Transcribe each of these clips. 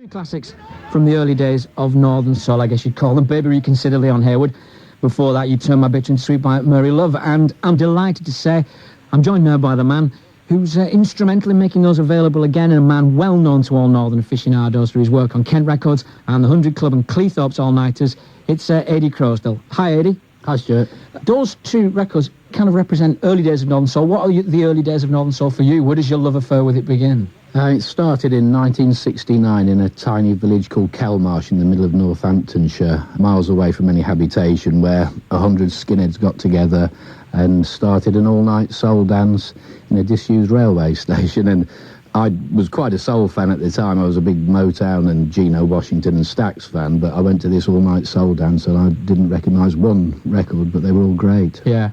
Two classics from the early days of Northern Soul, I guess you'd call them. Baby Reconsider, Leon Hayward. Before that, You Turn My Bitch Into Sweet by Murray Love. And I'm delighted to say I'm joined now by the man who's instrumental in making those available again, and a man well known to all Northern aficionados for his work on Kent Records and the 100 Club and Cleethorpes All-Nighters. It's Ady Croasdell. Hi, Ady. Hi, Stewart. Those two records kind of represent early days of Northern Soul. What are the early days of Northern Soul for you? Where does your love affair with it begin? It started in 1969 in a tiny village called Kelmarsh in the middle of Northamptonshire, miles away from any habitation, where 100 skinheads got together and started an all-night soul dance in a disused railway station. And I was quite a soul fan at the time. I was a big Motown and Geno Washington and Stax fan, but I went to this all-night soul dance and I didn't recognise one record, but they were all great. Yeah.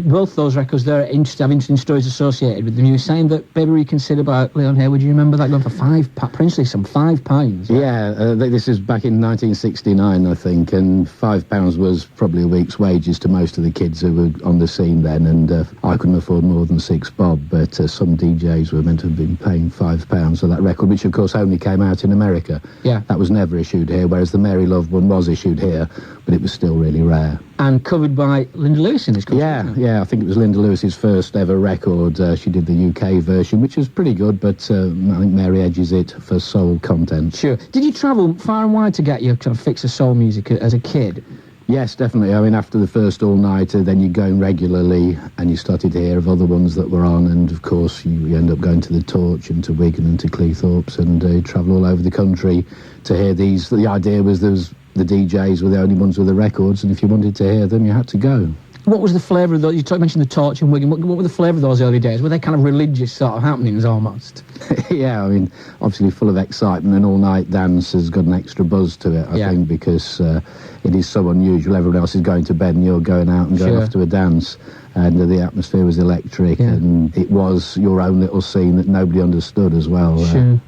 Both those records there have interesting stories associated with them. You were saying that Baby Reconsider by Leon Hayward, do you remember that going for princely some £5? Yeah, this is back in 1969, I think, and £5 was probably a week's wages to most of the kids who were on the scene then, and I couldn't afford more than £6 bob, but some DJs were meant to have been paying £5 for that record, which of course only came out in America. Yeah. That was never issued here, whereas the Mary Love one was issued here, but it was still really rare. And covered by Linda Lewis in this country. Yeah, I think it was Linda Lewis's first ever record. She did the UK version, which was pretty good, but I think Mary edges it for soul content. Sure. Did you travel far and wide to get your kind of fix of soul music as a kid? Yes, definitely. I mean, after the first all-nighter, then you're going regularly, and you started to hear of other ones that were on, and of course you end up going to the Torch and to Wigan and to Cleethorpes, and you travel all over the country to hear these. The idea was the DJs were the only ones with the records, and if you wanted to hear them, you had to go. What was the flavour of those? You mentioned the Torch and Wigan. What were the flavour of those early days? Were they kind of religious sort of happenings almost? Yeah, I mean, obviously full of excitement, and all-night dance has got an extra buzz to it, I think, because it is so unusual. Everyone else is going to bed and you're going out and going off to a dance, and the atmosphere was electric, and it was your own little scene that nobody understood as well. Sure.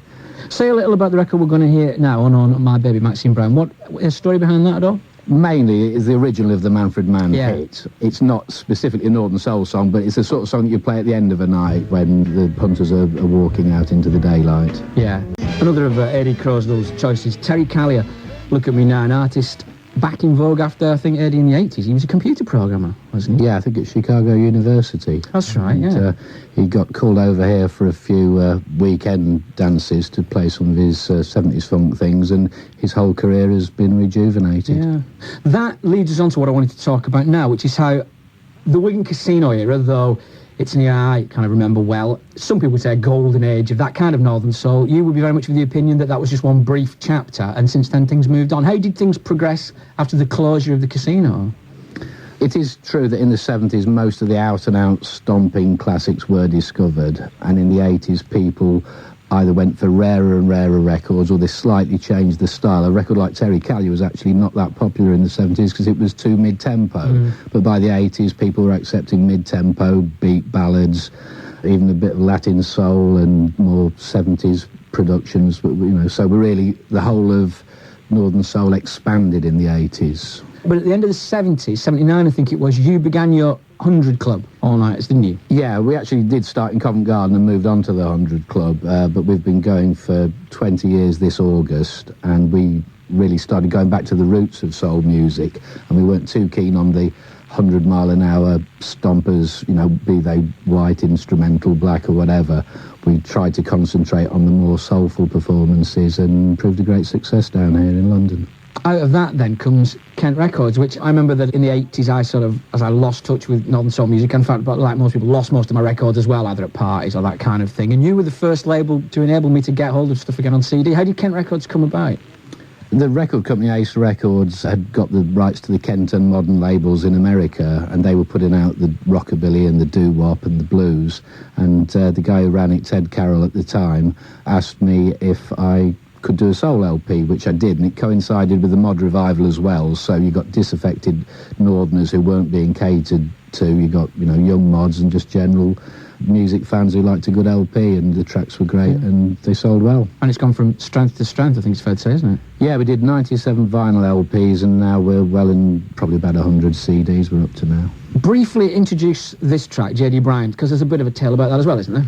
Say a little about the record we're going to hear now on My Baby, Maxine Brown. What is the story behind that at all? Mainly, it's the original of the Manfred Mann hit. It's not specifically a Northern Soul song, but it's the sort of song that you play at the end of a night when the punters are walking out into the daylight. Yeah. Another of Ady Croasdell's choices, Terry Callier, Look at Me Now, an artist back in vogue after, I think, Ady in the 80s. He was a computer programmer, wasn't he? Yeah, I think at Chicago University. That's right, and, he got called over here for a few weekend dances to play some of his 70s funk things, and his whole career has been rejuvenated. Yeah. That leads us on to what I wanted to talk about now, which is how the Wigan Casino era, though it's an era I kind of remember well, some people would say a golden age of that kind of Northern Soul. You would be very much of the opinion that that was just one brief chapter, and since then things moved on. How did things progress after the closure of the casino? It is true that in the 70s most of the out-and-out stomping classics were discovered, and in the 80s people either went for rarer and rarer records, or they slightly changed the style. A record like Terry Callier was actually not that popular in the 70s because it was too mid-tempo. But by the 80s, people were accepting mid-tempo, beat ballads, even a bit of Latin soul and more 70s productions. But, so really the whole of Northern Soul expanded in the 80s. But at the end of the 70s, 79 I think it was, you began your 100 Club all-nighters, didn't you? Yeah, we actually did start in Covent Garden and moved on to the 100 Club, but we've been going for 20 years this August, and we really started going back to the roots of soul music, and we weren't too keen on the 100-mile-an-hour stompers, be they white, instrumental, black or whatever. We tried to concentrate on the more soulful performances and proved a great success down here in London. Out of that then comes Kent Records, which I remember that in the 80s I sort of, as I lost touch with Northern Soul music, in fact, like most people, lost most of my records as well, either at parties or that kind of thing, and you were the first label to enable me to get hold of stuff again on CD. How did Kent Records come about? The record company Ace Records had got the rights to the Kent and Modern labels in America, and they were putting out the rockabilly and the doo-wop and the blues, and the guy who ran it, Ted Carroll at the time, asked me if I could do a soul LP, which I did, and it coincided with the mod revival as well, so you got disaffected Northerners who weren't being catered to, you got young mods and just general music fans who liked a good LP, and the tracks were great and they sold well. And it's gone from strength to strength, I think it's fair to say, isn't it? Yeah, we did 97 vinyl LPs, and now we're well in probably about 100 CDs we're up to now. Briefly introduce this track, J.D. Bryant, because there's a bit of a tale about that as well, isn't there?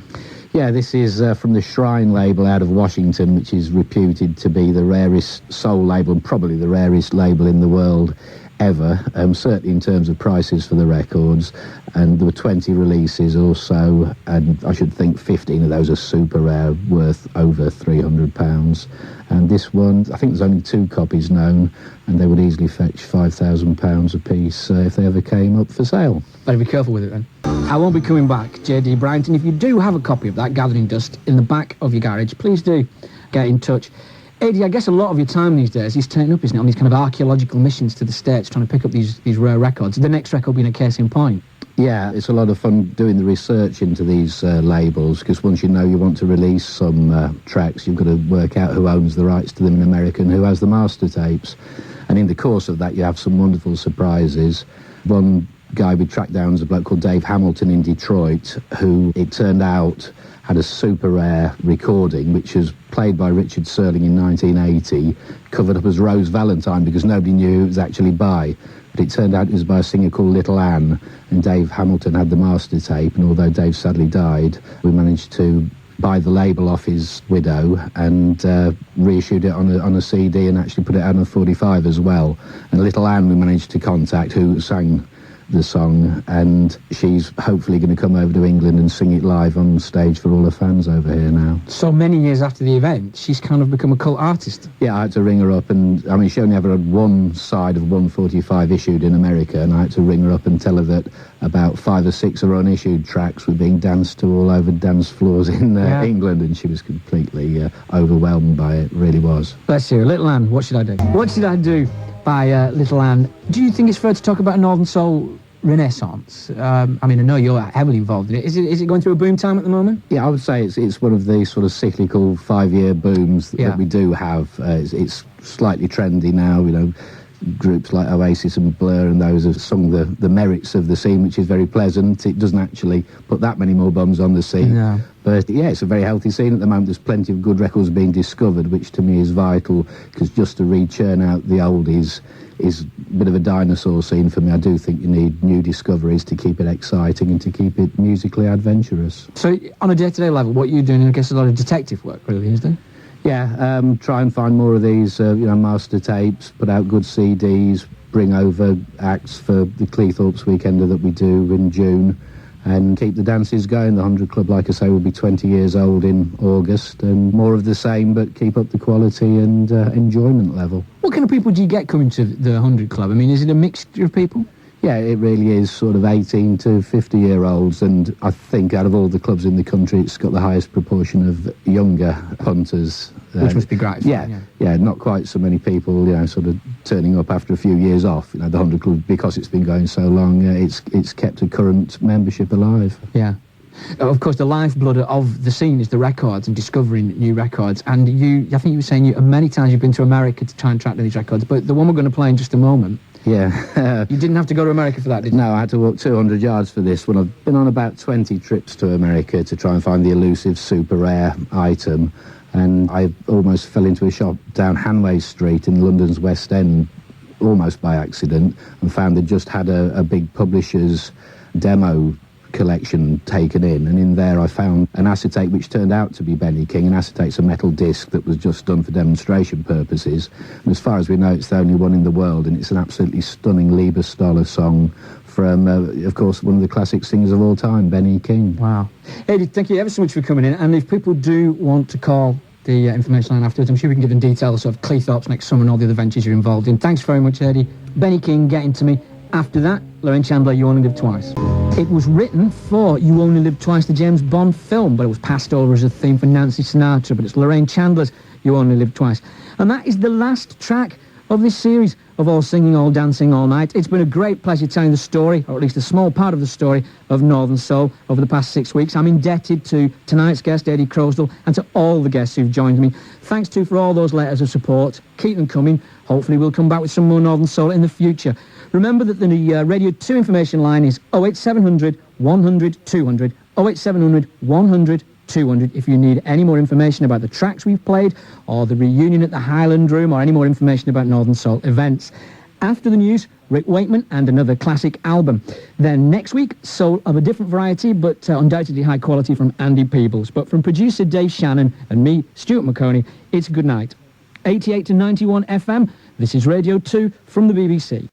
Yeah, this is from the Shrine label out of Washington, which is reputed to be the rarest soul label and probably the rarest label in the world ever, certainly in terms of prices for the records. And there were 20 releases or so, and I should think 15 of those are super rare, worth over £300. And this one, I think there's only 2 copies known, and they would easily fetch £5,000 a piece if they ever came up for sale. Better be careful with it then. I won't be coming back, JD Brighton. If you do have a copy of that Gathering Dust in the back of your garage, please do get in touch. Ady, I guess a lot of your time these days is taken up, isn't it, on these kind of archaeological missions to the States, trying to pick up these rare records. The next record being a case in point. Yeah, it's a lot of fun doing the research into these labels, because once you know you want to release some tracks, you've got to work out who owns the rights to them in America and who has the master tapes. And in the course of that, you have some wonderful surprises. One guy we tracked down is a bloke called Dave Hamilton in Detroit, who it turned out had a super rare recording, which was played by Richard Serling in 1980, covered up as Rose Valentine because nobody knew who it was actually by. But it turned out it was by a singer called Little Ann, and Dave Hamilton had the master tape, and although Dave sadly died, we managed to buy the label off his widow and reissued it on a CD and actually put it out on a 45 as well. And Little Ann we managed to contact, who sang the song, and she's hopefully going to come over to England and sing it live on stage for all her fans over here now. So many years after the event, she's kind of become a cult artist. Yeah, I had to ring her up, and I mean, she only ever had one side of 145 issued in America, and I had to ring her up and tell her that about 5 or 6 of her unissued tracks were being danced to all over dance floors in England, and she was completely overwhelmed by it, really was. Bless you. Little Ann, What Should I Do? What Should I Do by Little Ann. Do you think it's fair to talk about a Northern Soul renaissance? I mean, I know you're heavily involved in it. Is it going through a boom time at the moment? Yeah, I would say it's one of the sort of cyclical 5-year booms that we do have. It's slightly trendy now, you know. Groups like Oasis and Blur and those have sung the merits of the scene, which is very pleasant. It doesn't actually put that many more bums on the scene. No. But yeah, it's a very healthy scene at the moment. There's plenty of good records being discovered, which to me is vital, because just to re-churn out the oldies is a bit of a dinosaur scene for me. I do think you need new discoveries to keep it exciting and to keep it musically adventurous. So on a day-to-day level, what you're doing, I guess, a lot of detective work, really, isn't it? Yeah, try and find more of these, master tapes, put out good CDs, bring over acts for the Cleethorpes Weekender that we do in June, and keep the dances going. The 100 Club, like I say, will be 20 years old in August, and more of the same, but keep up the quality and enjoyment level. What kind of people do you get coming to the 100 Club? I mean, is it a mixture of people? Yeah, it really is sort of 18 to 50-year-olds, and I think out of all the clubs in the country, it's got the highest proportion of younger punters. Which must be gratifying. Yeah, not quite so many people, sort of turning up after a few years off. The 100 Club, because it's been going so long, it's kept a current membership alive. Yeah. Of course, the lifeblood of the scene is the records and discovering new records. And I think you were saying many times you've been to America to try and track down these records, but the one we're going to play in just a moment, yeah. You didn't have to go to America for that, did you? No, I had to walk 200 yards for this one. I've been on about 20 trips to America to try and find the elusive super rare item, and I almost fell into a shop down Hanway Street in London's West End, almost by accident, and found they'd just had a big publisher's demo collection taken in, and in there I found an acetate which turned out to be Benny King. An acetate's a metal disc that was just done for demonstration purposes, and as far as we know it's the only one in the world, and it's an absolutely stunning Liebestoller song from of course one of the classic singers of all time, Benny King. Wow. Ady, thank you ever so much for coming in, and if people do want to call the information line afterwards, I'm sure we can give them details of Cleethorpes next summer and all the other ventures you're involved in. Thanks very much, Ady. Benny King getting to me. After that, Lorraine Chandler, You Only Live Twice. It was written for You Only Live Twice, the James Bond film, but it was passed over as a theme for Nancy Sinatra, but it's Lorraine Chandler's You Only Live Twice. And that is the last track of this series of All Singing, All Dancing, All Night. It's been a great pleasure telling the story, or at least a small part of the story, of Northern Soul over the past 6 weeks. I'm indebted to tonight's guest, Ady Croasdell, and to all the guests who've joined me. Thanks to for all those letters of support. Keep them coming. Hopefully we'll come back with some more Northern Soul in the future. Remember that the Radio 2 information line is 08700 100 200, 08700 100 200 if you need any more information about the tracks we've played, or the reunion at the Highland Room, or any more information about Northern Soul events. After the news, Rick Wakeman and another classic album. Then next week, soul of a different variety, but undoubtedly high quality from Andy Peebles. But from producer Dave Shannon and me, Stewart McConey, it's good night. 88 to 91 FM, this is Radio 2 from the BBC.